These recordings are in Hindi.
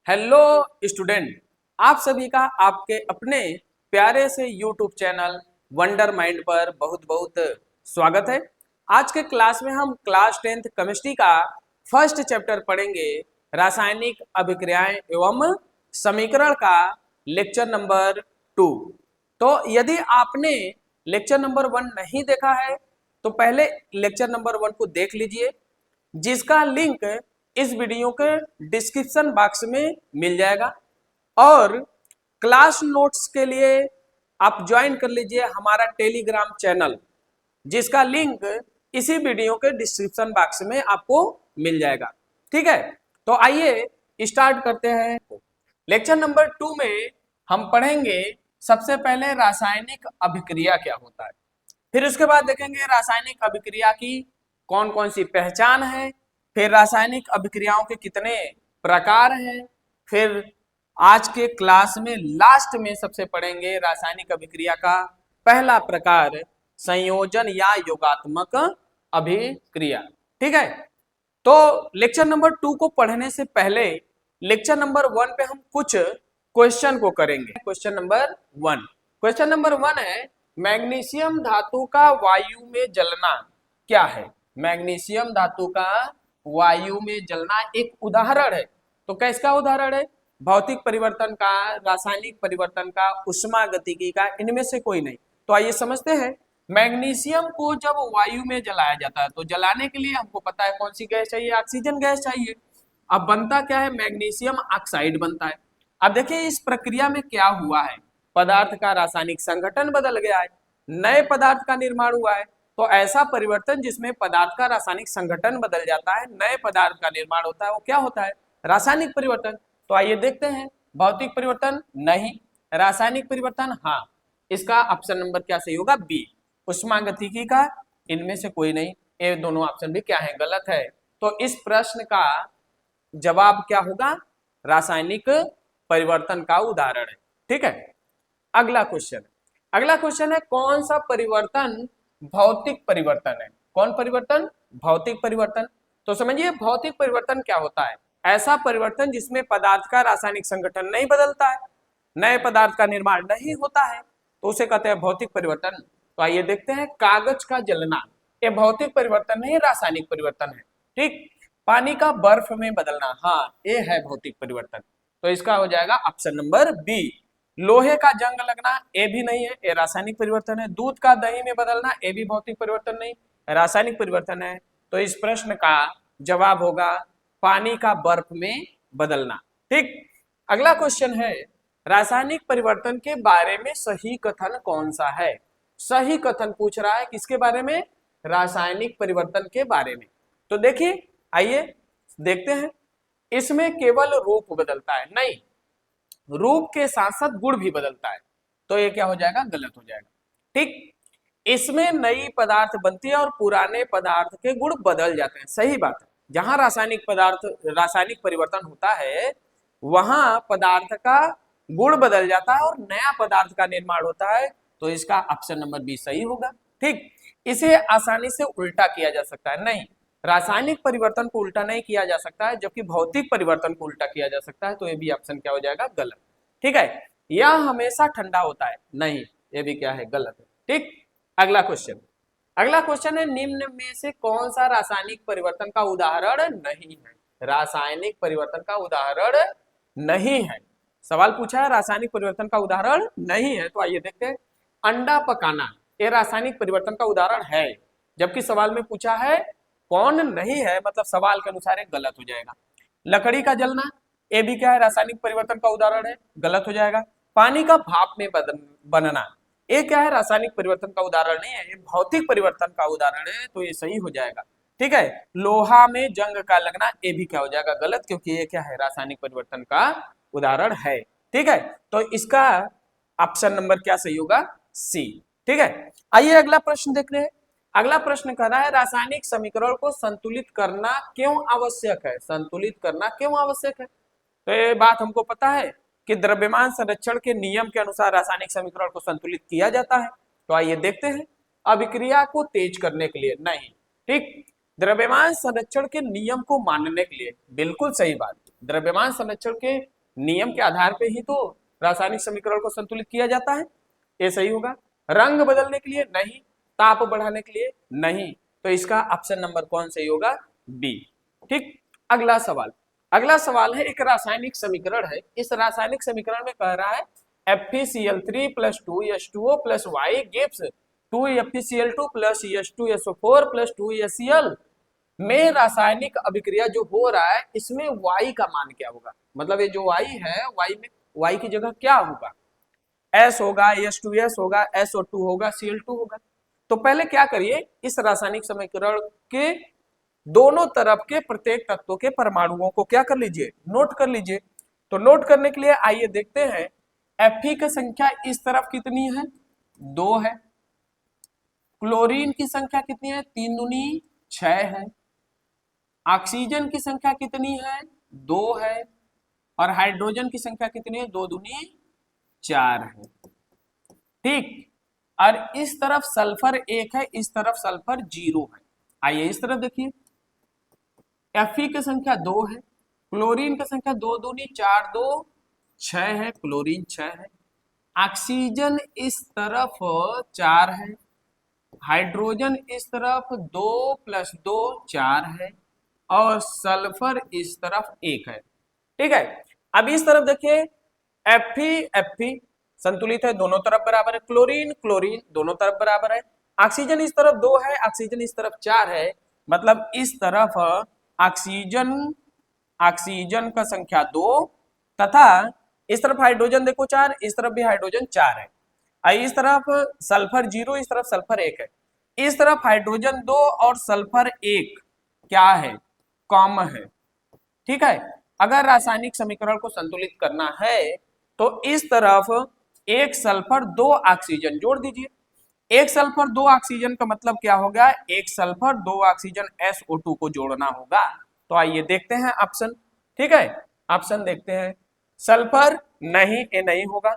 हेलो स्टूडेंट, आप सभी का आपके अपने प्यारे से यूट्यूब चैनल वंडर माइंड पर बहुत बहुत स्वागत है। आज के क्लास में हम क्लास 10th केमिस्ट्री का फर्स्ट चैप्टर पढ़ेंगे, रासायनिक अभिक्रियाएं एवं समीकरण का लेक्चर नंबर 2। तो यदि आपने लेक्चर नंबर 1 नहीं देखा है तो पहले लेक्चर नंबर 1 को देख लीजिए, जिसका लिंक इस वीडियो के डिस्क्रिप्शन बॉक्स में मिल जाएगा। और क्लास नोट्स के लिए आप ज्वाइन कर लीजिए हमारा टेलीग्राम चैनल, जिसका लिंक इसी वीडियो के डिस्क्रिप्शन बॉक्स में आपको मिल जाएगा। ठीक है, तो आइए स्टार्ट करते हैं। लेक्चर नंबर 2 में हम पढ़ेंगे सबसे पहले रासायनिक अभिक्रिया क्या होता है, फिर उसके बाद देखेंगे रासायनिक अभिक्रिया की कौन कौन सी पहचान है, फिर रासायनिक अभिक्रियाओं के कितने प्रकार हैं, फिर आज के क्लास में लास्ट में सबसे पढ़ेंगे रासायनिक अभिक्रिया का पहला प्रकार संयोजन या योगात्मक अभिक्रिया। ठीक है, तो लेक्चर नंबर 2 को पढ़ने से पहले लेक्चर नंबर 1 पे हम कुछ क्वेश्चन को करेंगे। क्वेश्चन नंबर 1 है, मैग्नीशियम धातु का वायु में जलना क्या है। मैग्नीशियम धातु का वायु में जलना एक उदाहरण है। तो किसका उदाहरण है? भौतिक परिवर्तन का, रासायनिक परिवर्तन का, उष्मागतिकी का, इनमें से कोई नहीं। तो आइए समझते हैं। मैग्नीशियम को जब वायु में जलाया जाता है तो जलाने के लिए हमको पता है कौन सी गैस चाहिए, ऑक्सीजन गैस चाहिए। अब बनता क्या है? मैग्नीशियम ऑक्साइड बनता है। अब देखिए इस प्रक्रिया में क्या हुआ है, पदार्थ का रासायनिक संगठन बदल गया है, नए पदार्थ का निर्माण हुआ है। तो ऐसा परिवर्तन जिसमें पदार्थ का रासायनिक संगठन बदल जाता है, नए पदार्थ का निर्माण होता है, वो क्या होता है? रासायनिक परिवर्तन। तो आइए देखते हैं। भौतिक परिवर्तन नहीं, रासायनिक परिवर्तन हाँ। इसका ऑप्शन नंबर क्या सही होगा? बी, उष्मागतिकी का, इनमें से कोई नहीं। ये दोनों ऑप्शन भी क्या है? गलत है। तो इस प्रश्न का जवाब क्या होगा? रासायनिक परिवर्तन का उदाहरण है। ठीक है, अगला क्वेश्चन है कौन सा परिवर्तन भौतिक परिवर्तन है? कौन परिवर्तन? भौतिक परिवर्तन। तो समझिए भौतिक परिवर्तन क्या होता है? ऐसा परिवर्तन जिसमें पदार्थ का रासायनिक संगठन नहीं बदलता है, नए पदार्थ का निर्माण नहीं होता है, तो उसे कहते हैं भौतिक परिवर्तन। तो आइए देखते हैं। कागज का जलना, ये भौतिक परिवर्तन नहीं, रासायनिक परिवर्तन है। ठीक, पानी का बर्फ में बदलना, हाँ ये है भौतिक परिवर्तन। तो इसका हो जाएगा ऑप्शन नंबर बी। लोहे का जंग लगना, ये भी नहीं है, ये रासायनिक परिवर्तन है। दूध का दही में बदलना, ये भी भौतिक परिवर्तन नहीं, रासायनिक परिवर्तन है। तो इस प्रश्न का जवाब होगा पानी का बर्फ में बदलना। ठीक, अगला क्वेश्चन है रासायनिक परिवर्तन के बारे में सही कथन कौन सा है? सही कथन पूछ रहा है किसके बारे में? रासायनिक परिवर्तन के बारे में। तो देखिए आइए देखते हैं। इसमें केवल रूप बदलता है, नहीं, रूप के साथ साथ गुण भी बदलता है। तो ये क्या हो जाएगा? गलत हो जाएगा। ठीक, इसमें नई पदार्थ बनती है और पुराने पदार्थ के गुण बदल जाते हैं। सही बात है। जहां रासायनिक परिवर्तन होता है वहां पदार्थ का गुण बदल जाता है और नया पदार्थ का निर्माण होता है। तो इसका ऑप्शन नंबर बी सही होगा। ठीक, इसे आसानी से उल्टा किया जा सकता है, नहीं, रासायनिक परिवर्तन को उल्टा नहीं किया जा सकता है, जबकि भौतिक परिवर्तन को उल्टा किया जा सकता है। तो ये भी ऑप्शन क्या हो जाएगा? गलत। ठीक है, यह हमेशा ठंडा होता है, नहीं, ये भी क्या है? गलत है। ठीक, अगला क्वेश्चन है निम्न में से कौन सा रासायनिक परिवर्तन का उदाहरण नहीं है? रासायनिक परिवर्तन का उदाहरण नहीं है। सवाल पूछा है रासायनिक परिवर्तन का उदाहरण नहीं है। तो आइए देखते हैं। अंडा पकाना, ये रासायनिक परिवर्तन का उदाहरण है, जबकि सवाल में पूछा है कौन नहीं है, मतलब सवाल के अनुसार गलत हो जाएगा। लकड़ी का जलना, ये भी क्या है? रासायनिक परिवर्तन का उदाहरण है, गलत हो जाएगा। पानी का भाप में बनना, ये क्या है? रासायनिक परिवर्तन का उदाहरण नहीं है, ये भौतिक परिवर्तन का उदाहरण है। तो ये सही हो जाएगा। ठीक है, लोहा में जंग का लगना, ये भी क्या हो जाएगा? गलत, क्योंकि ये क्या है? रासायनिक परिवर्तन का उदाहरण है। ठीक है, तो इसका ऑप्शन नंबर क्या सही होगा? सी। ठीक है, आइए अगला प्रश्न देख रहे हैं। अगला प्रश्न कर रहा है रासायनिक समीकरण को संतुलित करना क्यों आवश्यक है? संतुलित करना क्यों आवश्यक है? तो ये बात हमको पता है कि द्रव्यमान संरक्षण के नियम के अनुसार रासायनिक समीकरण को संतुलित किया जाता है। तो आइए देखते हैं। अभिक्रिया को तेज करने के लिए नहीं, ठीक, द्रव्यमान संरक्षण के नियम को मानने के लिए, बिल्कुल सही बात। द्रव्यमान संरक्षण के नियम के आधार पे ही तो रासायनिक समीकरण को संतुलित किया जाता है, ये सही होगा। रंग बदलने के लिए नहीं, ताप बढ़ाने के लिए नहीं, तो इसका ऑप्शन नंबर कौन सही होगा? बी। ठीक, अगला सवाल है, एक रासायनिक समीकरण है, इस रासायनिक समीकरण में कह रहा है FeCl3 + 2H2O + Y gives 2FeCl2 + H2SO4 + 2HCl में रासायनिक अभिक्रिया जो हो रहा है इसमें Y का मान क्या होगा? मतलब ये जो Y है, Y में Y की जगह क्या होगा? S होगा, H2S होगा, SO2 होगा, Cl2 होगा। तो पहले क्या करिए, इस रासायनिक समीकरण के दोनों तरफ के प्रत्येक तत्व के परमाणुओं को क्या कर लीजिए? नोट कर लीजिए। तो नोट करने के लिए आइए देखते हैं, Fe की संख्या इस तरफ कितनी है? 2 है। क्लोरीन की संख्या कितनी है? 3 दूनी 6 है। ऑक्सीजन की संख्या कितनी है? 2 है। और हाइड्रोजन की संख्या कितनी है? 2 दूनी 4 है। ठीक, और इस तरफ सल्फर 1 है, इस तरफ सल्फर 0 है। आइए इस तरफ देखिए, Fe की संख्या 2 है, क्लोरीन की संख्या 2 दूनी 4, 2 6 है, क्लोरीन 6 है। ऑक्सीजन इस तरफ 4 है, हाइड्रोजन इस तरफ 2 + 2 4 है, और सल्फर इस तरफ 1 है। ठीक है, अब इस तरफ देखिए, Fe संतुलित है, दोनों तरफ बराबर है। क्लोरीन दोनों तरफ बराबर है। ऑक्सीजन इस तरफ 2 है, ऑक्सीजन इस तरफ 4 है, मतलब इस तरफ ऑक्सीजन का संख्या 2 तथा इस तरफ हाइड्रोजन देखो 4, इस तरफ भी हाइड्रोजन 4 है। इस तरफ सल्फर 0, इस तरफ सल्फर 1 है। इस तरफ हाइड्रोजन 2 और सल्फर 1 क्या है? कॉमन है। ठीक है, अगर रासायनिक समीकरण को संतुलित करना है तो इस तरफ 1 सल्फर 2 ऑक्सीजन जोड़ दीजिए। 1 सल्फर 2 ऑक्सीजन का मतलब क्या होगा? 1 सल्फर 2 ऑक्सीजन SO2 को जोड़ना होगा। तो आइए देखते हैं ऑप्शन। ठीक है, ऑप्शन देखते हैं। सल्फर नहीं, ये नहीं होगा।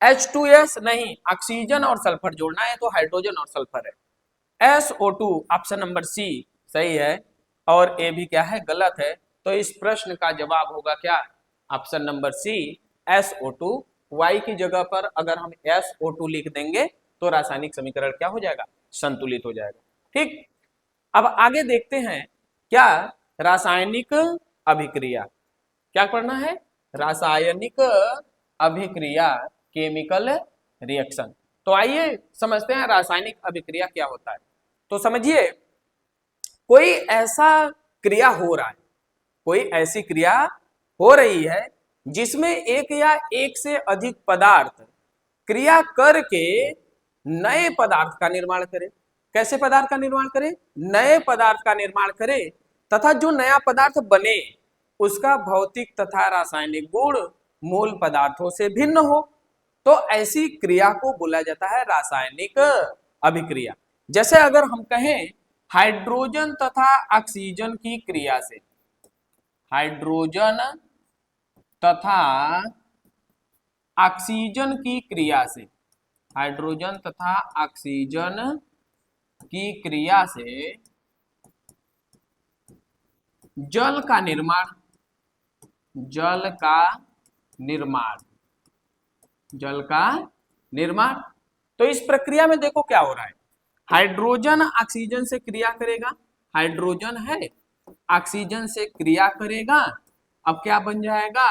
H2S नहीं, ऑक्सीजन और सल्फर जोड़ना है तो हाइड्रोजन और सल्फर है। SO2 ऑप्शन नंबर सी सही है, और ए भी क्या है? गलत है। तो इस प्रश्न का जवाब होगा क्या? Option number C SO2। Y की जगह पर अगर हम SO2 लिख देंगे तो रासायनिक समीकरण क्या हो जाएगा? संतुलित हो जाएगा। ठीक, अब आगे देखते हैं, क्या रासायनिक अभिक्रिया, क्या पढ़ना है? रासायनिक अभिक्रिया, केमिकल रिएक्शन। तो आइए समझते हैं रासायनिक अभिक्रिया क्या होता है। तो समझिए, कोई ऐसा क्रिया हो रहा है, कोई ऐसी क्रिया हो रही है जिसमें एक या एक से अधिक पदार्थ क्रिया करके नए पदार्थ का निर्माण करे। कैसे पदार्थ का निर्माण करे? नए पदार्थ का निर्माण करे, तथा जो नया पदार्थ बने उसका भौतिक तथा रासायनिक गुण मूल पदार्थों से भिन्न हो। तो ऐसी क्रिया को बोला जाता है रासायनिक अभिक्रिया। जैसे अगर हम कहें हाइड्रोजन तथा ऑक्सीजन की क्रिया से, हाइड्रोजन तथा ऑक्सीजन की क्रिया से, हाइड्रोजन तथा ऑक्सीजन की क्रिया से जल का निर्माण, जल का निर्माण, जल का निर्माण। तो इस प्रक्रिया में देखो क्या हो रहा है, हाइड्रोजन ऑक्सीजन से क्रिया करेगा, हाइड्रोजन है ऑक्सीजन से क्रिया करेगा, अब क्या बन जाएगा?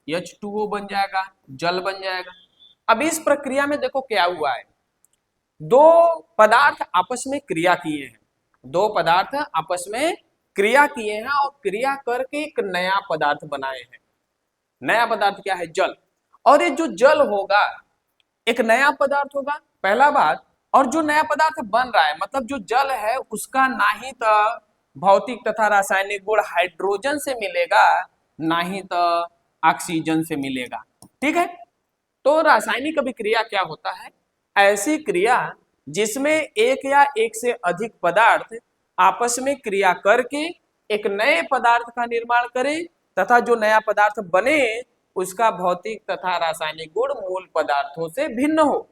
H2O बन जाएगा, जल बन जाएगा। अब इस प्रक्रिया में देखो क्या हुआ है, दो पदार्थ आपस में क्रिया किए हैं, दो पदार्थ आपस में क्रिया किए हैं और क्रिया करके एक नया पदार्थ बनाए हैं। नया पदार्थ क्या है? जल। और ये जो जल होगा एक नया पदार्थ होगा, पहला बात। और जो नया पदार्थ बन रहा है, मतलब जो जल है उसका ना ही तो भौतिक तथा रासायनिक गुण हाइड्रोजन से मिलेगा, ना ही तो ऑक्सीजन से मिलेगा। ठीक है, तो रासायनिक अभिक्रिया क्या होता है? ऐसी क्रिया जिसमें एक या एक से अधिक पदार्थ आपस में क्रिया करके एक नए पदार्थ का निर्माण करे, तथा जो नया पदार्थ बने उसका भौतिक तथा रासायनिक गुण मूल पदार्थों से भिन्न हो,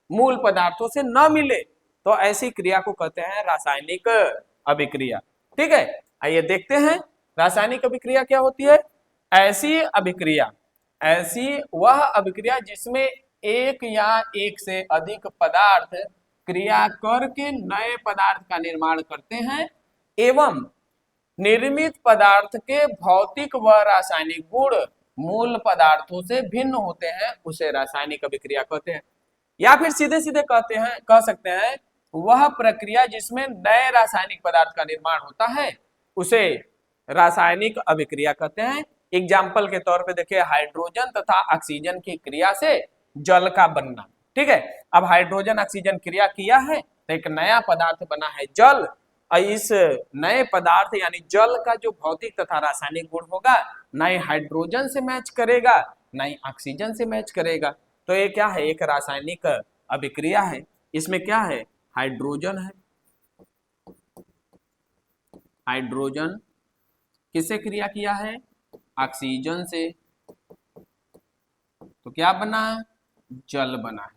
मूल पदार्थों से न मिले, तो ऐसी क्रिया को कहते हैं रासायनिक अभिक्रिया। ठीक है, आइए देखते हैं रासायनिक अभिक्रिया क्या होती है। ऐसी वह अभिक्रिया जिसमें एक या एक से अधिक पदार्थ क्रिया करके नए पदार्थ का निर्माण करते हैं एवं निर्मित पदार्थ के भौतिक व रासायनिक गुण मूल पदार्थों से भिन्न होते हैं, उसे रासायनिक अभिक्रिया कहते हैं। या फिर सीधे सीधे कह सकते हैं वह प्रक्रिया जिसमें नए रासायनिक पदार्थ का निर्माण होता है उसे रासायनिक अभिक्रिया कहते हैं। एग्जाम्पल के तौर पे देखिए, हाइड्रोजन तथा ऑक्सीजन की क्रिया से जल का बनना। ठीक है, अब हाइड्रोजन ऑक्सीजन क्रिया किया है तो एक नया पदार्थ बना है जल, और इस नए पदार्थ यानी जल का जो भौतिक तथा रासायनिक गुण होगा ना ही हाइड्रोजन से मैच करेगा ना ही ऑक्सीजन से मैच करेगा, तो ये क्या है, एक रासायनिक अभिक्रिया है। इसमें क्या है, हाइड्रोजन है। हाइड्रोजन किससे क्रिया किया है, ऑक्सीजन से, तो क्या बना, जल बना है।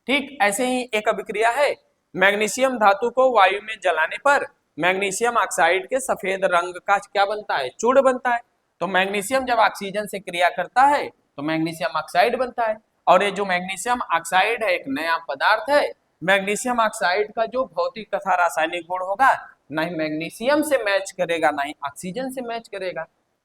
ठीक ऐसे ही एक अभिक्रिया है, मैग्नीशियम धातु को वायु में जलाने पर मैग्नीशियम ऑक्साइड के सफेद रंग का क्या बनता है, चूर्ण बनता है। तो मैग्नीशियम जब ऑक्सीजन से क्रिया करता है तो मैग्नीशियम ऑक्साइड बनता है, और ये जो मैग्नीशियम ऑक्साइड है एक नया पदार्थ है। मैग्नीशियम ऑक्साइड का जो भौतिक तथा रासायनिक गुण होगा ना ही मैग्नीशियम से मैच करेगा ना ही ऑक्सीजन से मैच करेगा।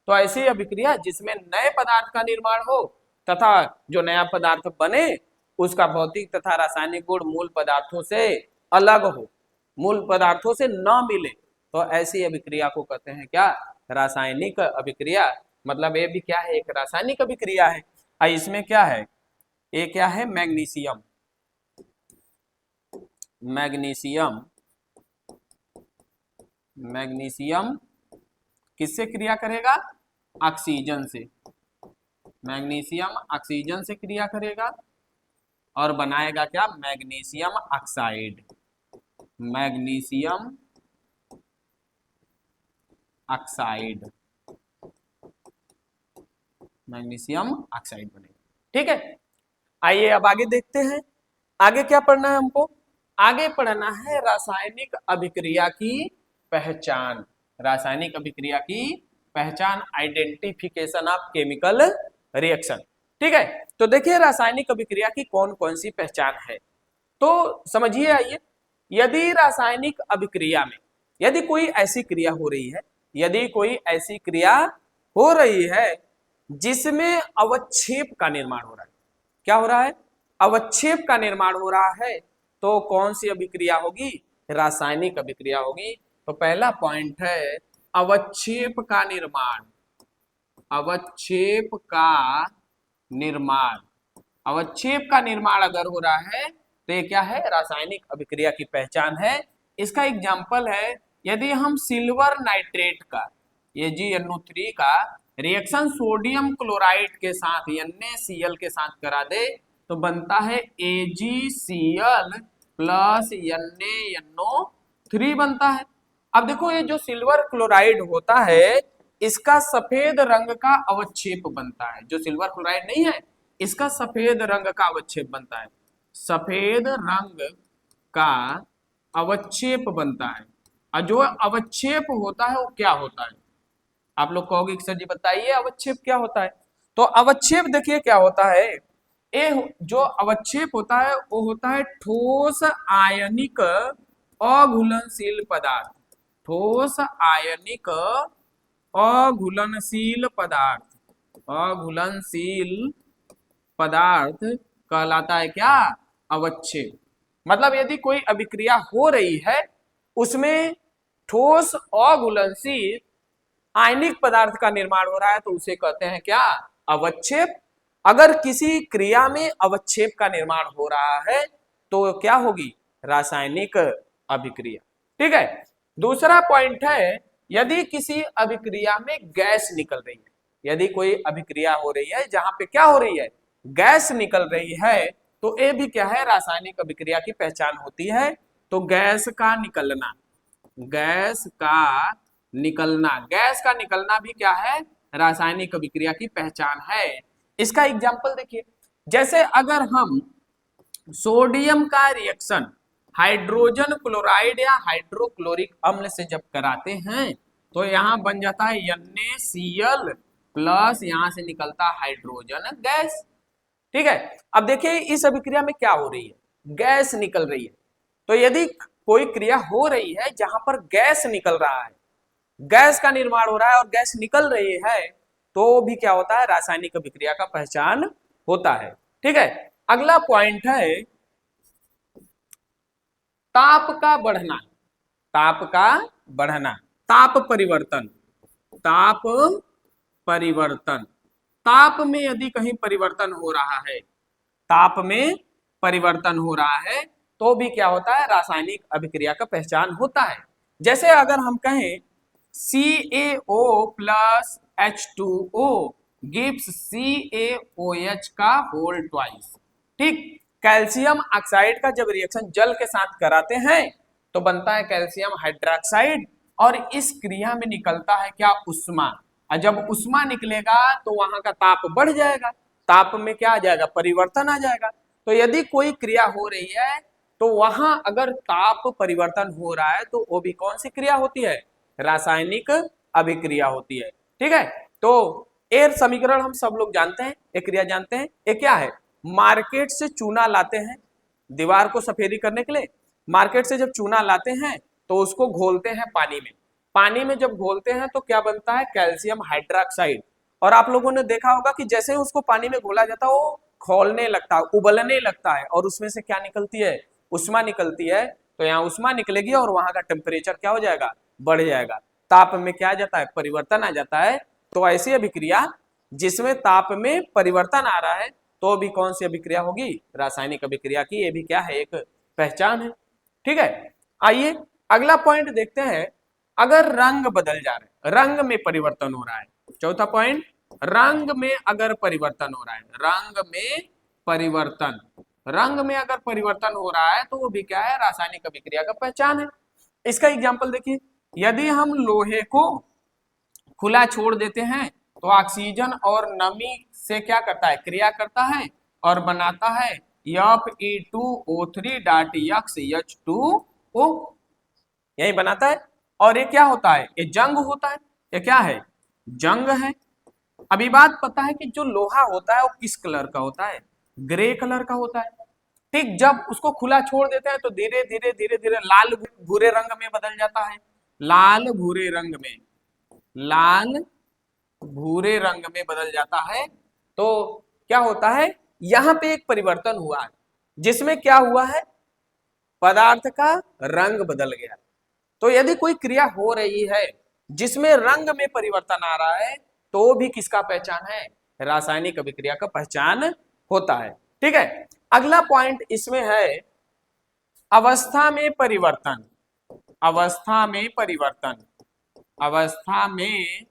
तो ऐसी अभिक्रिया जिसमें नए पदार्थ का निर्माण हो तथा जो नया पदार्थ बने उसका भौतिक तथा रासायनिक गुण मूल पदार्थों से अलग हो, मूल पदार्थों से न मिले, तो ऐसी अभिक्रिया को कहते हैं क्या, रासायनिक अभिक्रिया। मतलब ये भी क्या है, एक रासायनिक अभिक्रिया है। इसमें क्या है, ये क्या है, मैग्नीशियम। मैग्नीशियम मैग्नीशियम किससे क्रिया करेगा, ऑक्सीजन से। मैग्नीशियम ऑक्सीजन से क्रिया करेगा और बनाएगा क्या, magnesium oxide. Magnesium oxide, magnesium oxide बनेगा। ठीक है, आइए अब आगे देखते हैं। आगे क्या पढ़ना है हमको, आगे पढ़ना है रासायनिक अभिक्रिया की पहचान। रासायनिक अभिक्रिया की पहचान, आइडेंटिफिकेशन ऑफ केमिकल रिएक्शन। ठीक है, तो देखिए रासायनिक अभिक्रिया की कौन कौन सी पहचान है, तो समझिए। आइए, यदि रासायनिक अभिक्रिया में यदि कोई ऐसी क्रिया हो रही है, यदि कोई ऐसी क्रिया हो रही है जिसमें अवक्षेप का निर्माण हो रहा है, क्या हो रहा है, अवक्षेप का निर्माण हो रहा है, तो कौन सी अभिक्रिया होगी, रासायनिक अभिक्रिया होगी। तो पहला पॉइंट है अवक्षेप का निर्माण। अवक्षेप का निर्माण, अवक्षेप का निर्माण अगर हो रहा है तो ये क्या है, रासायनिक अभिक्रिया की पहचान है। इसका एग्जाम्पल है, यदि हम सिल्वर नाइट्रेट का, AgNO3 का रिएक्शन सोडियम क्लोराइड के साथ NaCl के साथ करा दे तो बनता है AgCl प्लस NaNO3 बनता है। अब देखो, ये जो सिल्वर क्लोराइड होता है इसका सफेद रंग का अवक्षेप बनता है। जो सिल्वर क्लोराइड नहीं है इसका सफेद रंग का अवक्षेप बनता है, सफेद रंग का अवक्षेप बनता है। और जो अवक्षेप होता है वो क्या होता है, आप लोग कहोगे कि सर जी बताइए अवक्षेप क्या होता है। तो अवक्षेप देखिए क्या होता है, ये जो अवक्षेप होता है वो होता है ठोस आयनिक अघुलनशील पदार्थ। ठोस आयनिक अघुलनशील पदार्थ, अघुलनशील पदार्थ कहलाता है क्या, अवक्षेप। मतलब यदि कोई अभिक्रिया हो रही है उसमें ठोस अघुलनशील आयनिक पदार्थ का निर्माण हो रहा है तो उसे कहते हैं क्या, अवक्षेप। अगर किसी क्रिया में अवक्षेप का निर्माण हो रहा है तो क्या होगी, रासायनिक अभिक्रिया। ठीक है, दूसरा पॉइंट है, यदि किसी अभिक्रिया में गैस निकल रही है, यदि कोई अभिक्रिया हो रही है जहां पे क्या हो रही है, गैस निकल रही है, तो ये भी क्या है, रासायनिक अभिक्रिया की पहचान होती है। तो गैस का निकलना, गैस का निकलना, गैस का निकलना भी क्या है, रासायनिक अभिक्रिया की पहचान है। इसका एग्जाम्पल देखिए, जैसे अगर हम सोडियम का रिएक्शन हाइड्रोजन क्लोराइड या हाइड्रोक्लोरिक अम्ल से जब कराते हैं तो यहां बन जाता है NaCl प्लस यहां से निकलता हाइड्रोजन गैस। ठीक है, अब देखिए इस अभिक्रिया में क्या हो रही है, गैस निकल रही है। तो यदि कोई क्रिया हो रही है जहां पर गैस निकल रहा है, गैस का निर्माण हो रहा है और गैस निकल रही है, तो भी क्या होता है, रासायनिक अभिक्रिया का पहचान होता है। ठीक है, अगला पॉइंट है ताप का बढ़ना। ताप का बढ़ना, ताप परिवर्तन। ताप परिवर्तन, ताप में यदि कहीं परिवर्तन हो रहा है, ताप में परिवर्तन हो रहा है, तो भी क्या होता है, रासायनिक अभिक्रिया का पहचान होता है। जैसे अगर हम कहें CaO plus H2O gives CaOH का होल ट्वाइस। ठीक, कैल्शियम ऑक्साइड का जब रिएक्शन जल के साथ कराते हैं तो बनता है कैल्शियम हाइड्रोक्साइड, और इस क्रिया में निकलता है क्या, उष्मा। और जब उष्मा निकलेगा तो वहां का ताप बढ़ जाएगा, ताप में क्या आ जाएगा, परिवर्तन आ जाएगा। तो यदि कोई क्रिया हो रही है तो वहां अगर ताप परिवर्तन हो रहा है तो वो भी कौन सी क्रिया होती है, रासायनिक अभिक्रिया होती है। ठीक है, तो एयर समीकरण हम सब लोग जानते हैं, एक क्रिया जानते हैं, एक क्या है, मार्केट से चूना लाते हैं दीवार को सफेदी करने के लिए। मार्केट से जब चूना लाते हैं तो उसको घोलते हैं पानी में, पानी में जब घोलते हैं तो क्या बनता है, कैल्शियम हाइड्रोक्साइड। और आप लोगों ने देखा होगा कि जैसे ही उसको पानी में घोला जाता है वो खौलने लगता है, उबलने लगता है, और उसमें से क्या निकलती है, उष्मा निकलती है। तो यहाँ उष्मा निकलेगी और वहां का टेम्परेचर क्या हो जाएगा, बढ़ जाएगा, ताप में क्या आ जाता है, परिवर्तन आ जाता है। तो ऐसी अभिक्रिया जिसमें ताप में परिवर्तन आ रहा है तो भी कौन सी अभिक्रिया होगी, रासायनिक अभिक्रिया की, ये भी क्या है, एक पहचान है। ठीक है, आइए अगला पॉइंट देखते हैं, अगर रंग बदल जा रहे, रंग में परिवर्तन हो रहा है। चौथा पॉइंट, रंग में अगर परिवर्तन हो रहा है, रंग में परिवर्तन, रंग में अगर परिवर्तन हो रहा है तो वो भी क्या है, रासायनिक अभिक्रिया का पहचान है। इसका एग्जांपल देखिए, यदि हम लोहे को खुला छोड़ देते हैं तो ऑक्सीजन और नमी से क्या करता है, क्रिया करता है और बनाता है Fe2O3.H2O, यही बनाता है। और ये क्या होता है, ये जंग होता है, ये क्या है, जंग है। अभी बात पता है कि जो लोहा होता है वो किस कलर का होता है, ग्रे कलर का होता है। ठीक, जब उसको खुला छोड़ देते हैं तो धीरे धीरे धीरे धीरे लाल भूरे रंग में बदल जाता है, लाल भूरे रंग में, लाल भूरे रंग में बदल जाता है। तो क्या होता है, यहां पे एक परिवर्तन हुआ है जिसमें क्या हुआ है, पदार्थ का रंग बदल गया। तो यदि कोई क्रिया हो रही है जिसमें रंग में परिवर्तन आ रहा है तो भी किसका पहचान है, रासायनिक अभिक्रिया का पहचान होता है। ठीक है, अगला पॉइंट इसमें है अवस्था में परिवर्तन। अवस्था में परिवर्तन, अवस्था में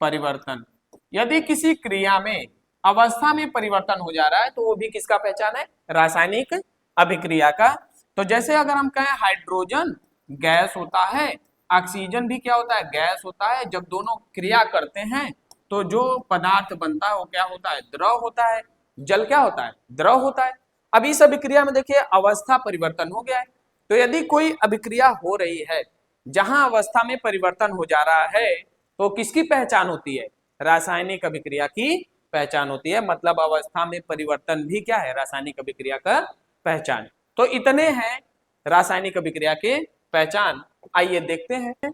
परिवर्तन, यदि किसी क्रिया में अवस्था में परिवर्तन हो जा रहा है तो वो भी किसका पहचान है, रासायनिक अभिक्रिया का। तो जैसे अगर हम कहें हाइड्रोजन गैस होता है, ऑक्सीजन भी क्या होता है, गैस होता है, जब दोनों क्रिया करते हैं तो जो पदार्थ बनता है वो क्या होता है, द्रव होता है। जल क्या होता है, द्रव होता है। अब इस अभिक्रिया में देखिए अवस्था परिवर्तन हो गया है। तो यदि कोई अभिक्रिया हो रही है जहां अवस्था में परिवर्तन हो जा रहा है तो किसकी पहचान होती है, रासायनिक अभिक्रिया की पहचान होती है। मतलब अवस्था में परिवर्तन भी क्या है, रासायनिक अभिक्रिया का पहचान। तो इतने हैं रासायनिक अभिक्रिया के पहचान। आइए देखते हैं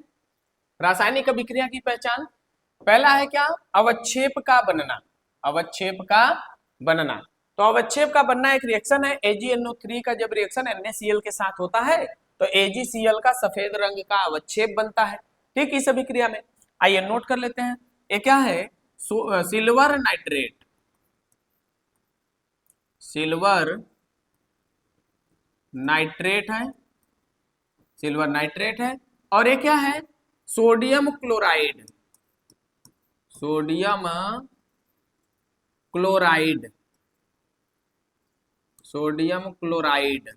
रासायनिक अभिक्रिया की पहचान। पहला है क्या, अवक्षेप का बनना। अवक्षेप का बनना, तो अवक्षेप का बनना एक रिएक्शन है, AgNO3 का जब रिएक्शन NaCl के साथ होता है तो AgCl का सफेद रंग का अवक्षेप बनता है। ठीक, इस अभिक्रिया में आइए नोट कर लेते हैं, ये क्या है, सिल्वर नाइट्रेट, सिल्वर नाइट्रेट है, सिल्वर नाइट्रेट है। और ये क्या है, sodium chloride, sodium chloride, sodium chloride.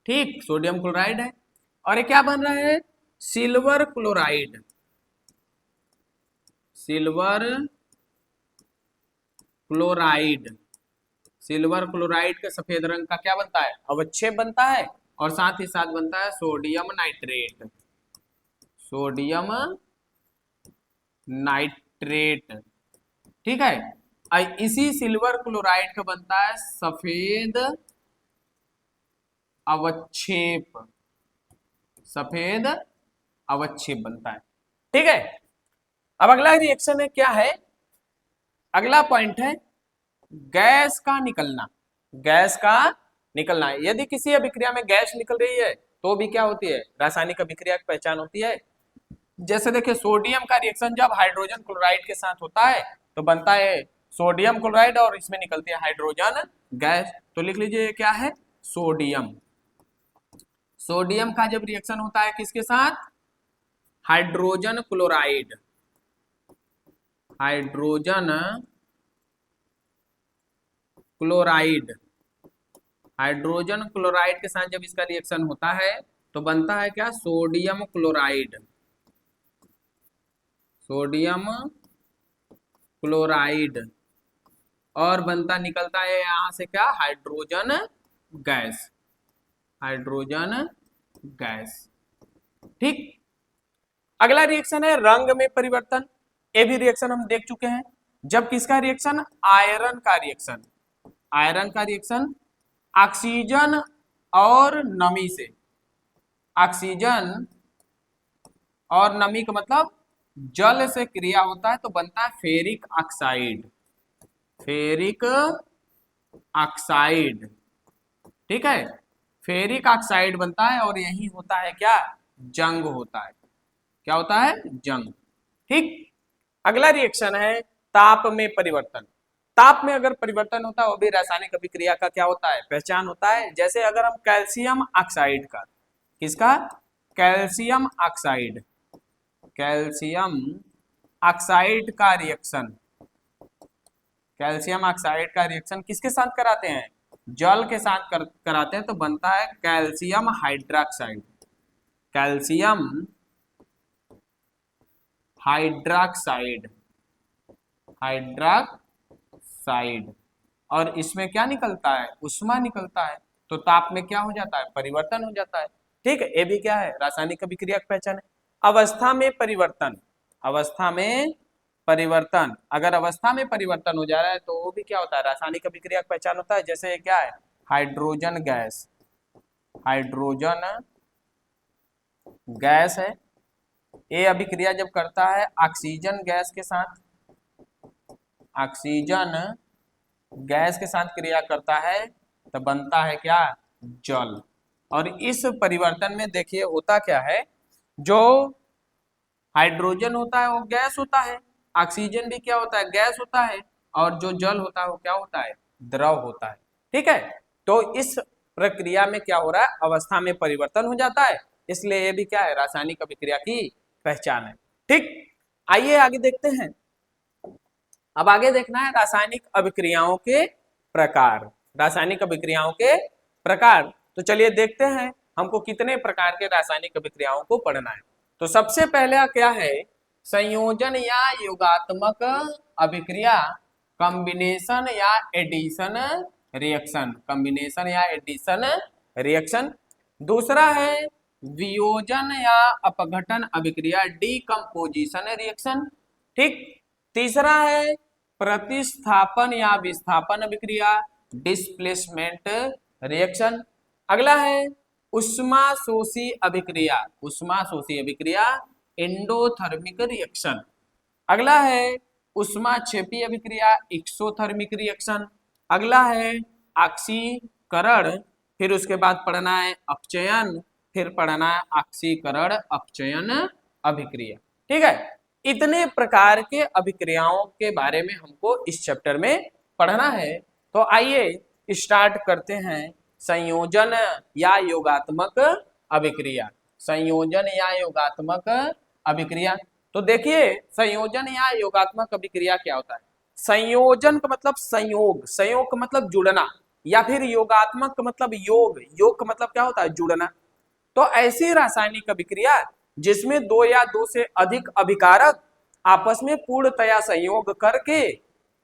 ठीक, सोडियम क्लोराइड है। और ये क्या बन रहा है, silver chloride, silver chloride. Silver chloride के सफेद रंग का क्या बनता है, अवक्षेप बनता है, और साथ ही साथ बनता है सोडियम नाइट्रेट, सोडियम नाइट्रेट, ठीक है। इसी सिल्वर क्लोराइड का बनता है सफेद अवक्षेप, सफेद अवक्षेप बनता है, ठीक है। अब अगला रिएक्शन है क्या है, अगला पॉइंट है गैस का निकलना, गैस का निकलना। यदि किसी अभिक्रिया में गैस निकल रही है तो भी क्या होती है, रासायनिक अभिक्रिया की पहचान होती है। जैसे देखिए सोडियम का रिएक्शन जब हाइड्रोजन क्लोराइड के साथ होता है तो बनता है सोडियम क्लोराइड और इसमें निकलती है हाइड्रोजन गैस। तो लिख लीजिए क्या है, सोडियम। सोडियम का जब रिएक्शन होता है किसके साथ, hydrogen chloride, hydrogen chloride, hydrogen chloride के साथ जब इसका रिएक्शन होता है तो बनता है क्या, सोडियम क्लोराइड, सोडियम क्लोराइड, और बनता निकलता है यहां से क्या, हाइड्रोजन गैस, हाइड्रोजन गैस, ठीक। अगला रिएक्शन है रंग में परिवर्तन। ये भी रिएक्शन हम देख चुके हैं। जब किसका रिएक्शन, आयरन का रिएक्शन, आयरन का रिएक्शन ऑक्सीजन और नमी से, ऑक्सीजन और नमी का मतलब जल से क्रिया होता है तो बनता है फेरिक ऑक्साइड, फेरिक ऑक्साइड, ठीक है। फेरिक ऑक्साइड बनता है और यही होता है क्या, जंग होता है, क्या होता है, जंग, ठीक। अगला रिएक्शन है ताप में परिवर्तन। ताप में अगर परिवर्तन होता है वो भी रासायनिक अभिक्रिया का क्या होता है, पहचान होता है। जैसे अगर हम कैल्शियम ऑक्साइड का, किसका, कैल्शियम ऑक्साइड, कैल्शियम ऑक्साइड का रिएक्शन, कैल्शियम ऑक्साइड का रिएक्शन किसके साथ कराते हैं, जल के साथ कराते हैं तो बनता है calcium hydroxide, calcium hydroxide, hydroxide, और इसमें क्या निकलता है, उष्मा निकलता है तो ताप में क्या हो जाता है, परिवर्तन हो जाता है, ठीक है। ये भी क्या है, रासायनिक अभिक्रिया की पहचान है। अवस्था में परिवर्तन, अवस्था में परिवर्तन, अगर अवस्था में परिवर्तन हो जा रहा है तो वो भी क्या होता है, रासायनिक अभिक्रिया की पहचान होता है। जैसे क्या है, हाइड्रोजन गैस, हाइड्रोजन गैस है, ये अभिक्रिया जब करता है ऑक्सीजन गैस के साथ, ऑक्सीजन गैस के साथ क्रिया करता है तो बनता है क्या, जल। और इस परिवर्तन में देखिए होता क्या है, जो हाइड्रोजन होता है वो गैस होता है, ऑक्सीजन भी क्या होता है, गैस होता है, और जो जल होता है वो क्या होता है, द्रव होता है, ठीक है। तो इस प्रक्रिया में क्या हो रहा है, अवस्था में परिवर्तन हो जाता है, इसलिए ये भी क्या है, रासायनिक अभिक्रिया की पहचान है, ठीक। आइए आगे देखते हैं। अब आगे देखना है रासायनिक अभिक्रियाओं के प्रकार, रासायनिक अभिक्रियाओं के प्रकार। तो चलिए देखते हैं हमको कितने प्रकार के रासायनिक अभिक्रियाओं को पढ़ना है। तो सबसे पहले क्या है, संयोजन या योगात्मक अभिक्रिया, कॉम्बिनेशन या एडिशन रिएक्शन, कॉम्बिनेशन या एडिशन रिएक्शन। दूसरा है वियोजन या अपघटन अभिक्रिया, डीकम्पोजिशन रिएक्शन, ठीक। तीसरा है प्रतिस्थापन या विस्थापन अभिक्रिया, डिस्प्लेसमेंट रिएक्शन। अगला है उष्माशोषी अभिक्रिया, उष्माशोषी अभिक्रिया, एंडोथर्मिक रिएक्शन। अगला है उष्माक्षेपी अभिक्रिया, एक्सोथर्मिक रिएक्शन। अगला है ऑक्सीकरण, फिर उसके बाद पढ़ना है अपचयन, फिर पढ़ना है ऑक्सीकरण अपचयन अभिक्रिया, ठीक है। इतने प्रकार के अभिक्रियाओं के बारे में हमको इस चैप्टर में पढ़ना है। तो आइए स्टार्ट करते हैं संयोजन या योगात्मक अभिक्रिया, संयोजन या योगात्मक अभिक्रिया। तो देखिए संयोजन या योगात्मक अभिक्रिया क्या होता है। संयोजन का मतलब संयोग, संयोग का मतलब जुड़ना, या फिर योगात्मक का मतलब योग, योग का मतलब क्या होता है, जुड़ना। तो ऐसी रासायनिक अभिक्रिया जिसमें दो या दो से अधिक अभिकारक आपस में पूर्णतया संयोग करके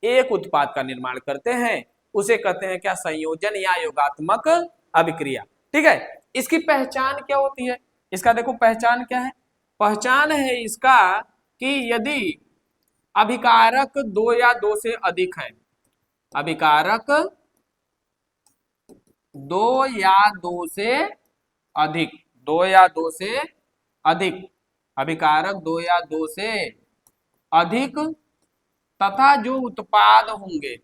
एक उत्पाद का निर्माण करते हैं, उसे कहते हैं क्या, संयोजन या योगात्मक अभिक्रिया, ठीक है। इसकी पहचान क्या होती है, इसका देखो पहचान क्या है, पहचान है इसका कि यदि अभिकारक दो या दो से अधिक है, अभिकारक दो या दो से अधिक, दो या दो से अधिक, अभिकारक दो या दो से अधिक तथा जो उत्पाद होंगे,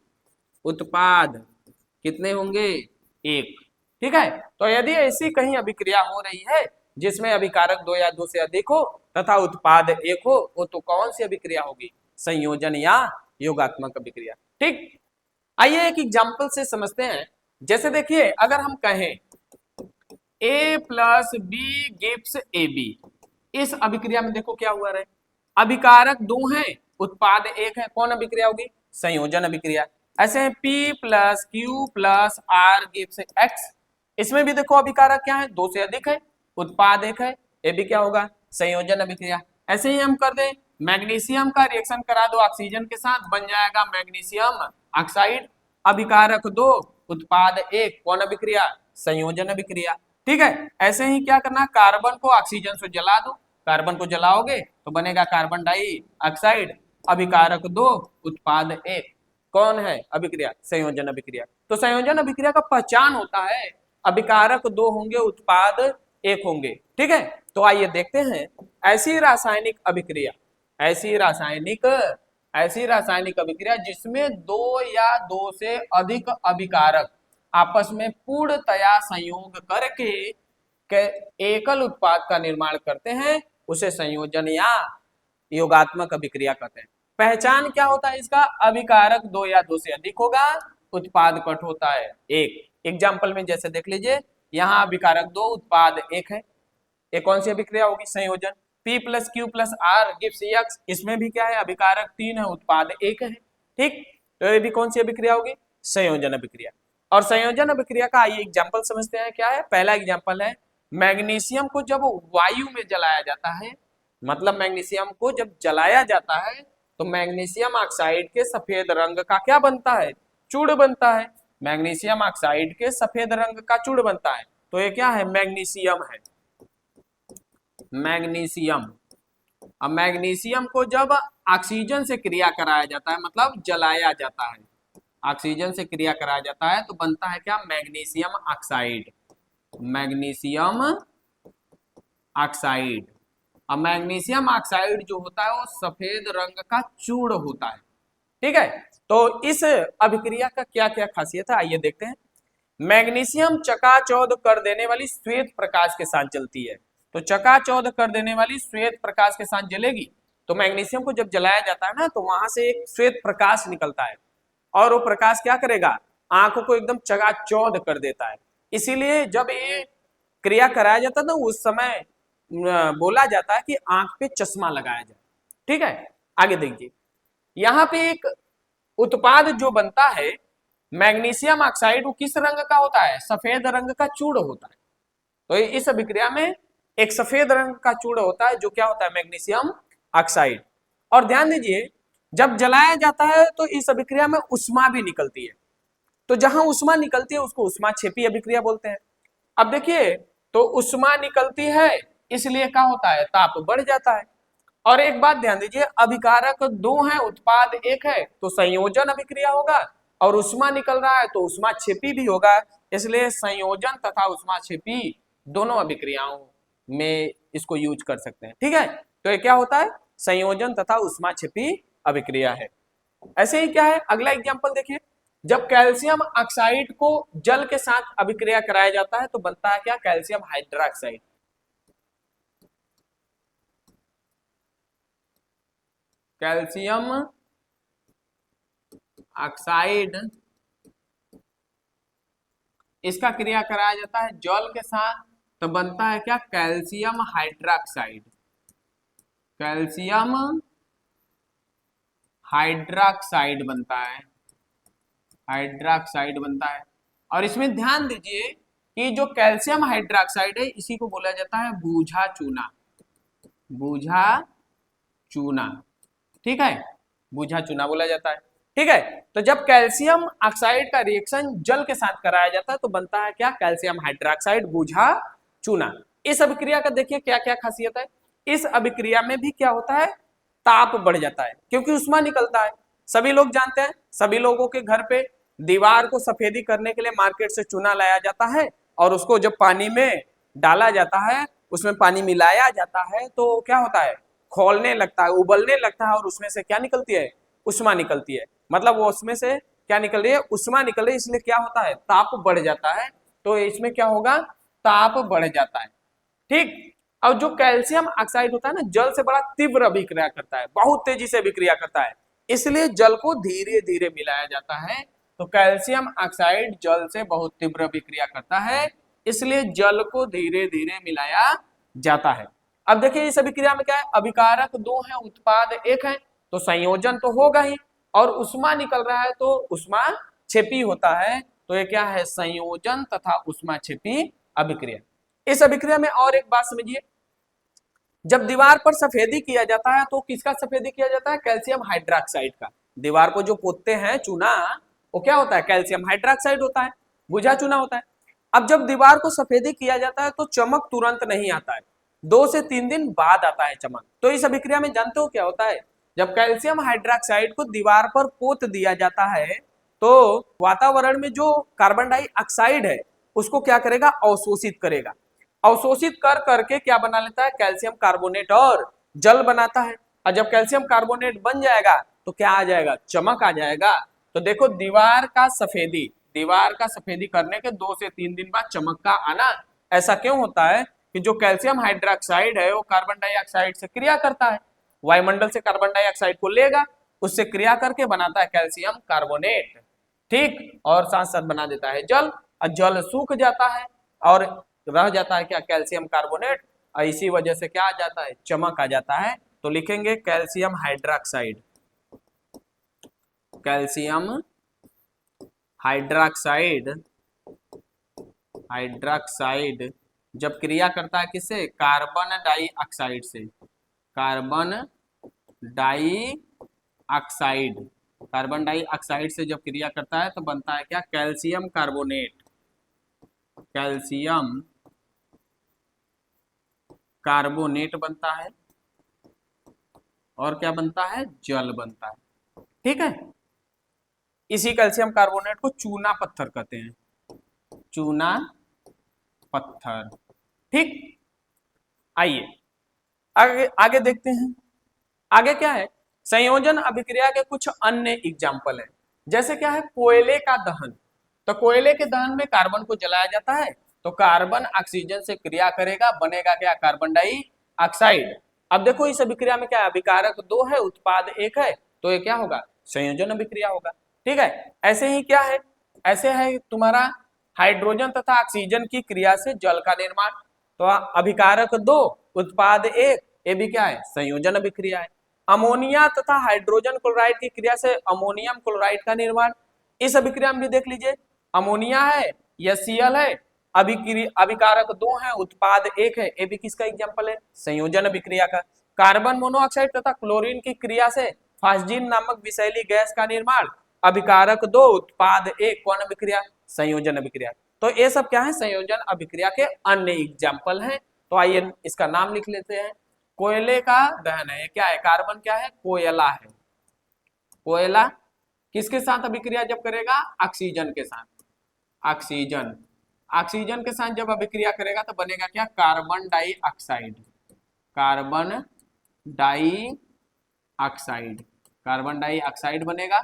उत्पाद कितने होंगे, एक। ठीक है, तो यदि ऐसी कहीं अभिक्रिया हो रही है जिसमें अभिकारक दो या दो से अधिक हो तथा उत्पाद एक हो, वो तो कौन सी अभिक्रिया होगी, संयोजन या योगात्मक अभिक्रिया। ठीक, आइए एक एग्जाम्पल से समझते हैं। जैसे देखिए, अगर हम कहें A plus B gives A B, इस अभिक्रिया में देखो क्या हुआ रहे, अभिकारक दो हैं, उत्पाद एक है, कौन अभिक्रिया होगी, संयोजन अभिक्रिया। ऐसे P plus Q plus R gives X, इसमें भी देखो अभिकारक क्या है, दो से अधिक है, उत्पाद एक है, ये भी क्या होगा, संयोजन अभिक्रिया। ऐसे ही हम कर दें, मैग्नीशियम का रिएक्शन करा दो ऑक्सीजन के साथ, बन जाएगा मैग्नीशियम ऑक्साइड, अभिकारक दो, उत्पाद एक, कौन अभिक्रिया, संयोजन अभिक्रिया। ठीक है, ऐसे ही क्या करना, कार्बन को ऑक्सीजन से जला दो, कार्बन को जलाओगे तो बनेगा कार्बन डाइऑक्साइड, अभिकारक दो, उत्पाद एक, कौन है अभिक्रिया, संयोजन अभिक्रिया। तो संयोजन अभिक्रिया का पहचान होता है अभिकारक दो होंगे, उत्पाद एक होंगे। ठीक है, तो आइए देखते हैं ऐसी रासायनिक अभिक्रिया, ऐसी रासायनिक अभिक्रिया जिसमें दो या दो से अधिक अभिकारक आपस में पूर्णतया संयोग करके एकल उत्पाद का निर्माण करते हैं, उसे संयोजन या योगात्मक अभिक्रिया कहते हैं। पहचान क्या होता है इसका, अभिकारक दो या दो से अधिक होगा, उत्पाद कट होता है एक। एग्जाम्पल में जैसे देख लीजिए, यहाँ अभिकारक दो, उत्पाद एक है, ये कौन सी अभिक्रिया होगी, संयोजन। P plus Q plus R gives X, इसमें भी क्या है, अभिकारक तीन है, उत्पाद एक है। ठीक, तो ये भी कौन सी अभिक्रिया होगी, संयोजन अभिक्रिया। और संयोजन अभिक्रिया का आइए एग्जाम्पल समझते हैं, क्या है, पहला एग्जाम्पल है, मैग्नीशियम को जब वायु में जलाया जाता है, मतलब मैग्नीशियम को जब जलाया जाता है तो मैग्नीशियम ऑक्साइड के सफेद रंग का क्या बनता है, चूड़ बनता है, मैग्नीशियम ऑक्साइड के सफेद रंग का चूड़ बनता है। तो ये क्या है, मैग्नीशियम है, मैग्नीशियम। अब मैग्नीशियम को जब ऑक्सीजन से क्रिया कराया जाता है, मतलब जलाया जाता है, ऑक्सीजन से क्रिया कराया जाता है तो बनता है क्या, मैग्नीशियम ऑक्साइड, मैग्नीशियम ऑक्साइड। अब मैग्नीशियम ऑक्साइड जो होता है वो सफेद रंग का चूड़ होता है। ठीक है, तो इस अभिक्रिया का क्या क्या खासियत है, आइए देखते हैं। मैग्नीशियम चकाचौंध कर देने वाली श्वेत प्रकाश के साथ जलती है, तो चकाचौंध कर देने वाली श्वेत प्रकाश के साथ जलेगी, तो मैग्नीशियम को जब जलाया जाता है ना तो वहां से एक श्वेत प्रकाश निकलता है, और वो प्रकाश क्या करेगा, आंखों को एकदम चकाचौंध कर देता है। इसीलिए जब ये क्रिया कराया जाता है ना, उस समय बोला जाता है कि आंख पे चश्मा लगाया जाए। ठीक है, आगे देखिए, यहाँ पे एक उत्पाद जो बनता है मैग्नीशियम ऑक्साइड, वो किस रंग का होता है, सफेद रंग का चूड़ होता है। तो इस अभिक्रिया में एक सफेद रंग का चूड़ होता है जो क्या होता है, मैग्नीशियम ऑक्साइड। और ध्यान दीजिए, जब जलाया जाता है तो इस अभिक्रिया में उष्मा भी निकलती है, तो जहां उष्मा निकलती है उसको उष्माक्षेपी अभिक्रिया बोलते हैं। अब देखिए, तो उष्मा निकलती है इसलिए क्या होता है, ताप बढ़ जाता है। और एक बात ध्यान दीजिए, अभिकारक दो है, उत्पाद एक है, तो संयोजन अभिक्रिया होगा, और उष्मा निकल रहा है तो उष्माक्षेपी भी होगा, इसलिए संयोजन तथा उष्माक्षेपी दोनों अभिक्रियाओं में इसको यूज कर सकते हैं। ठीक है, तो ये क्या होता है, संयोजन तथा उष्माक्षेपी अभिक्रिया है। ऐसे ही क्या है, अगला एग्जांपल देखिए, जब कैल्शियम ऑक्साइड को जल के साथ अभिक्रिया कराया जाता है तो बनता है क्या, कैल्शियम हाइड्रोक्साइड। कैल्शियम ऑक्साइड, इसका क्रिया कराया जाता है जल के साथ तो बनता है क्या, कैल्शियम हाइड्रोक्साइड, कैल्शियम हाइड्रोक्साइड बनता है, हाइड्रोक्साइड बनता है। और इसमें ध्यान दीजिए कि जो कैल्शियम हाइड्रोक्साइड है इसी को बोला जाता है बूझा चूना, बूझा चूना। ठीक है, बूझा चूना बोला जाता है। ठीक है, तो जब कैल्शियम ऑक्साइड का रिएक्शन जल के साथ कराया जाता है तो बनता है क्या, कैल्शियम हाइड्रोक्साइड, बूझा चूना। इस अभिक्रिया का देखिए क्या क्या खासियत है। इस अभिक्रिया में भी क्या होता है, ताप बढ़ जाता है क्योंकि उष्मा निकलता है। सभी लोग जानते हैं, सभी लोगों के घर पे दीवार को सफेदी करने के लिए मार्केट से चूना लाया जाता है और उसको जब पानी में डाला जाता है, उसमें पानी मिलाया जाता है तो क्या होता है, खौलने लगता है, उबलने लगता है और उसमें से क्या निकलती है, उष्मा निकलती है। मतलब वो उसमें से क्या निकल रही है, उष्मा निकल रही है, इसलिए क्या होता है, ताप बढ़ जाता है। तो इसमें क्या होगा, ताप बढ़ जाता है। ठीक। और जो कैल्शियम ऑक्साइड होता है ना, जल से बड़ा तीव्र अभिक्रिया करता है, बहुत तेजी से अभिक्रिया करता है, इसलिए जल को धीरे धीरे मिलाया जाता है। तो कैल्शियम ऑक्साइड जल से बहुत तीव्र अभिक्रिया करता है, इसलिए जल को धीरे धीरे मिलाया जाता है। अब देखिए इस अभिक्रिया में क्या है, अभिकारक दो है, उत्पाद एक है, तो संयोजन तो होगा ही, और उष्मा निकल रहा है तो उष्मा छेपी होता है। तो ये क्या है, संयोजन तथा उष्मा छेपी अभिक्रिया। इस अभिक्रिया में और एक बात समझिए, जब दीवार पर सफेदी किया जाता है तो किसका सफेदी किया जाता है, कैल्शियम हाइड्रोक्साइड का। दीवार को जो पोतते हैं चूना, वो क्या होता है, कैल्शियम हाइड्रोक्साइड होता है, बुझा चूना होता है। अब जब दीवार को सफेदी किया जाता है तो चमक तुरंत नहीं आता है, 2 से 3 दिन बाद आता है चमक। तो इस अभिक्रिया में जानते हो क्या होता है, जब कैल्शियम हाइड्रोक्साइड को दीवार पर पोत दिया जाता है तो वातावरण में जो कार्बन डाइऑक्साइड है उसको क्या करेगा, अवशोषित करेगा। अवशोषित कर करके क्या बना लेता है, कैल्शियम कार्बोनेट और जल बनाता है। और जब कैल्शियम कार्बोनेट बन जाएगा तो क्या आ जाएगा, चमक आ जाएगा। तो देखो दीवार का सफेदी करने के 2 से 3 दिन बाद चमक का आना, ऐसा क्यों होता है कि जो कैल्शियम हाइड्रोक्साइड है वो कार्बन डाइऑक्साइड से क्रिया करता है, वायुमंडल से कार्बन डाइऑक्साइड को लेगा, उससे क्रिया करके बनाता है कैल्शियम कार्बोनेट। ठीक, और साथ साथ बना देता है जल, और जल सूख जाता है और रह जाता है क्या, कैल्शियम कार्बोनेट, और इसी वजह से क्या आ जाता है, चमक आ जाता है। तो लिखेंगे calcium hydroxide, calcium hydroxide, hydroxide जब क्रिया करता है किससे, कार्बन डाइऑक्साइड से, कार्बन डाइऑक्साइड, कार्बन डाइऑक्साइड से जब क्रिया करता है तो बनता है क्या, कैल्शियम कार्बोनेट, कैल्शियम कार्बोनेट बनता है, और क्या बनता है, जल बनता है। ठीक है, इसी कैल्शियम कार्बोनेट को चूना पत्थर कहते हैं, चूना पत्थर। ठीक, आइए आगे आगे देखते हैं। आगे क्या है, संयोजन अभिक्रिया के कुछ अन्य एग्जाम्पल है, जैसे क्या है, कोयले का दहन। तो कोयले के दहन में कार्बन को जलाया जाता है तो कार्बन ऑक्सीजन से क्रिया करेगा, बनेगा क्या, कार्बन डाइऑक्साइड। अब देखो इस अभिक्रिया में क्या है, अभिकारक 2 है, उत्पाद 1 है, तो ये क्या होगा, संयोजन अभिक्रिया होगा। ठीक है, ऐसे ही क्या है, ऐसे है तुम्हारा हाइड्रोजन तथा ऑक्सीजन की क्रिया से जल का निर्माण। तो अभिकारक 2 उत्पाद 1, ये भी क्या है, संयोजन अभिक्रिया है। अमोनिया तथा हाइड्रोजन क्लोराइड की क्रिया से अमोनियम क्लोराइड का निर्माण। इस अभिक्रिया में भी देख लीजिए, अमोनिया है, यह Cl है, अभिकारक 2 है, उत्पाद 1 है, ये भी किसका एग्जाम्पल है, संयोजन अभिक्रिया का। कार्बन मोनोऑक्साइड तथा क्लोरीन की क्रिया से फास्जीन नामक विषैली गैस का निर्माण, अभिकारक 2 उत्पाद 1, कौन अभिक्रिया, संयोजन अभिक्रिया। तो ये सब क्या है, संयोजन अभिक्रिया के अन्य एग्जाम्पल हैं। तो आइए इसका नाम लिख लेते हैं, कोयले का दहन है, क्या है, कार्बन क्या है, कोयला है। कोयला किसके साथ अभिक्रिया जब करेगा, ऑक्सीजन के साथ, ऑक्सीजन, ऑक्सीजन के साथ जब अभिक्रिया करेगा तो बनेगा क्या, carbon dioxide, carbon dioxide, carbon dioxide बनेगा।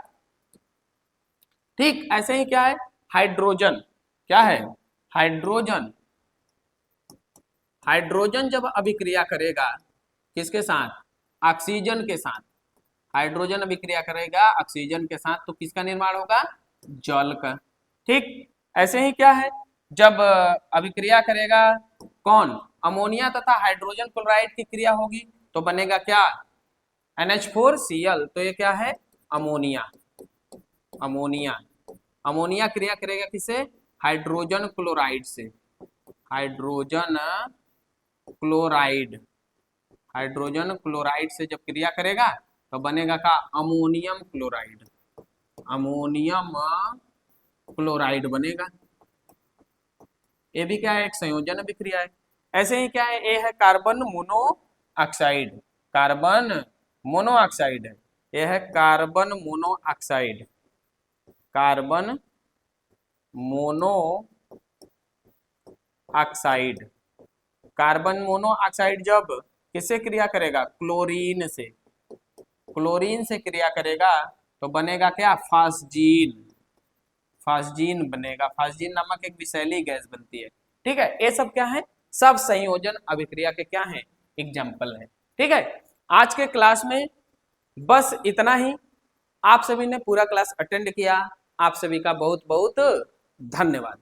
ठीक, ऐसे ही क्या है, हाइड्रोजन, क्या है, हाइड्रोजन, हाइड्रोजन जब अभिक्रिया करेगा किसके साथ, ऑक्सीजन के साथ, हाइड्रोजन अभिक्रिया करेगा ऑक्सीजन के साथ तो किसका निर्माण होगा, जल का। ठीक, ऐसे ही क्या है, जब अभिक्रिया करेगा कौन, अमोनिया तथा हाइड्रोजन क्लोराइड की क्रिया होगी तो बनेगा क्या, NH4Cl। तो ये क्या है, अमोनिया, अमोनिया, अमोनिया क्रिया करेगा किसे, हाइड्रोजन क्लोराइड से, हाइड्रोजन क्लोराइड, हाइड्रोजन क्लोराइड से जब क्रिया करेगा तो बनेगा का, अमोनियम क्लोराइड, अमोनियम क्लोराइड बनेगा। ये भी क्या है, एक संयोजन अभिक्रिया है। ऐसे ही क्या है, ये है कार्बन मोनोऑक्साइड, कार्बन मोनोऑक्साइड है, यह है carbon monoxide. Carbon monoxide, carbon monoxide जब किससे क्रिया करेगा, क्लोरीन से, क्लोरीन से क्रिया करेगा तो बनेगा क्या, फास्जीन, फास्जीन बनेगा। फास्जीन नामक एक विषैली गैस बनती है। ठीक है, ये सब क्या है, सब संयोजन अभिक्रिया के क्या है, एग्जाम्पल है। ठीक है, आज के क्लास में बस इतना ही। आप सभी ने पूरा क्लास अटेंड किया, आप सभी का बहुत बहुत धन्यवाद।